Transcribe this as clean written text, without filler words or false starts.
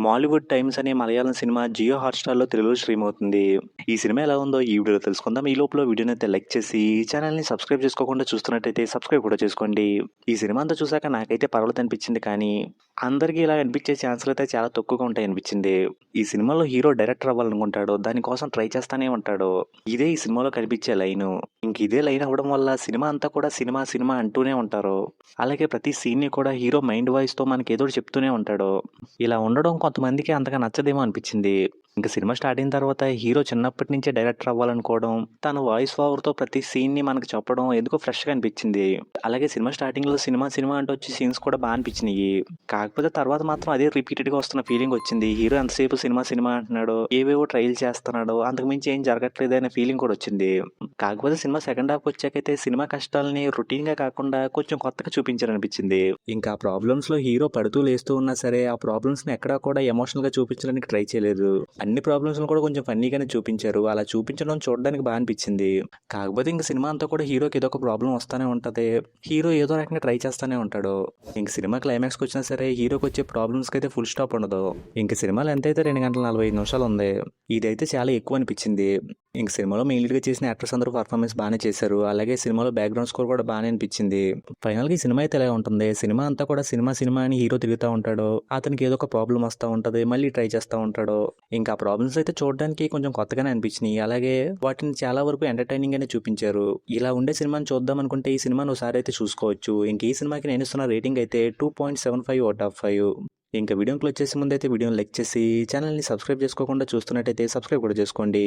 'Mollywood times' అనే Malayalam cinema Jio హాట్‌స్టార్‌లో తెలుగులో stream అవుతుంది. ఈ సినిమా ఎలా ఉందో ఈ వీడియోలో తెలుసుకుందాం. ఈ లోపల వీడియోనైతే లైక్ చేసి ఛానెల్‌ని సబ్స్క్రైబ్ చేసుకోకుండా చూస్తున్నట్టయితే సబ్స్క్రైబ్ కూడా చేసుకోండి. ఈ సినిమా అంతా చూసాక నాకైతే పర్వాలేదనిపించింది కానీ, అందరికీ ఇలా అనిపించే ఛాన్సులయితే చాలా తక్కువగా ఉంటాయనిపించింది. ఈ సినిమాలో హీరో డైరెక్టర్ అవ్వాలనుకుంటాడు. దానికోసం ట్రై చేస్తానే ఉంటాడు. ఇదే ఈ సినిమాలో కనిపించే లైను. ఇదే లైన్ అవ్వడం వల్ల సినిమా అంతా కూడా సినిమా, సినిమా అంటూనే ఉంటారు. అలాగే ప్రతి సీన్‌ని కూడా హీరో మైండ్ వాయిస్‌తో మనకేదోకటి చెప్తూనే ఉంటాడు. ఇలా ఉండడం కొంతమందికి అంతగా నచ్చదేమో అనిపించింది. ఇంక సినిమా స్టార్ట్ అయిన తర్వాత హీరో చిన్నప్పటి నుంచే డైరెక్టర్ అవ్వాలనుకోవడం, తన వాయిస్ ఓవర్‌తో ప్రతి సీన్‌ని మనకు చెప్పడం ఎందుకో ఫ్రెష్‌గా అనిపించింది. అలాగే సినిమా స్టార్టింగ్‌లో సినిమా, సినిమా అంటూ వచ్చే సీన్స్ కూడా అనిపించినియి. కాకపోతే తర్వాత మాత్రం అదే రిపీటెడ్‌గా వస్తున్న ఫీలింగ్ వచ్చింది. హీరో ఎంతసేపు సినిమా, సినిమా అంటున్నాడు. ఏవేవో ట్రైల్ చేస్తున్నాడు. అంతకు మించి ఏం జరగట్లేదు అనే ఫీలింగ్ కూడా వచ్చింది. కాకపోతే సినిమా సెకండ్ హాఫ్ వచ్చాకైతే సినిమా కష్టాల్ని రొటీన్‌గా కాకుండా కొంచెం కొత్తగా చూపించారనిపించింది. ఇంకా ఆ ప్రాబ్లమ్స్‌లో హీరో పడుతూ లేస్తూ ఉన్నా సరే, ఆ ప్రాబ్లమ్స్‌ని ఎక్కడా కూడా ఎమోషనల్‌గా చూపించడానికి ట్రై చేయలేదు. అన్ని ప్రాబ్లమ్స్‌ని కూడా కొంచెం ఫన్నీగానే చూపించారు. అలా చూపించడం చూడడానికి అనిపించింది. కాకపోతే ఇంక సినిమా అంతా కూడా హీరోకి ఏదో ఒక ప్రాబ్లమ్ వస్తానే ఉంటది. హీరో ఏదో రకంగా ట్రై చేస్తానే ఉంటాడు. ఇంక సినిమా క్లైమాక్స్‌కి వచ్చినా సరే హీరోకి వచ్చే ప్రాబ్లమ్స్‌కి అయితే ఫుల్ స్టాప్ ఉండదు. ఇంక సినిమా లెంత్ అయితే 2 గంటల 45 నిమిషాలు ఉంది. ఇదైతే చాలా ఎక్కువ అనిపించింది. ఇంక సినిమాలో మెయిన్ లీడ్‌గా చేసిన యాక్టర్స్ అందరూ పర్ఫార్మెన్స్ బాగానే చేశారు. అలాగే సినిమాలో బ్యాక్‌గ్రౌండ్ స్కోర్ కూడా బాగానే అనిపించింది. ఫైనల్‌గా ఈ సినిమా అయితే ఇలా ఉంటుంది. సినిమా అంతా కూడా సినిమా, సినిమా అని హీరో తిరుగుతా ఉంటాడు. అతనికి ఏదో ఒక ప్రాబ్లమ్ వస్తా ఉంటది. మళ్ళీ ట్రై చేస్తా ఉంటాడు. ఇంకా ఆ ప్రాబ్లమ్స్ అయితే చూడడానికి కొంచెం కొత్తగానే అనిపించినాయి. అలాగే వాటిని చాలా వరకు ఎంటర్‌టైనింగ్ గానే చూపించారు. ఇలా ఉండే సినిమాని చూద్దాం అనుకుంటే ఈ సినిమాని ఒకసారి అయితే చూసుకోవచ్చు. ఇంక ఈ సినిమాకి నేను ఇస్తున్న రేటింగ్ అయితే 2.75 ఔట్ ఆఫ్ 5. ఇంకా వీడియోని క్లోజ్ చేసే ముందైతే వీడియోని లైక్ చేసి ఛానల్‌ని సబ్స్క్రైబ్ చేసుకోకుండా చూస్తున్నట్టయితే సబ్స్క్రైబ్ కూడా చేసుకోండి.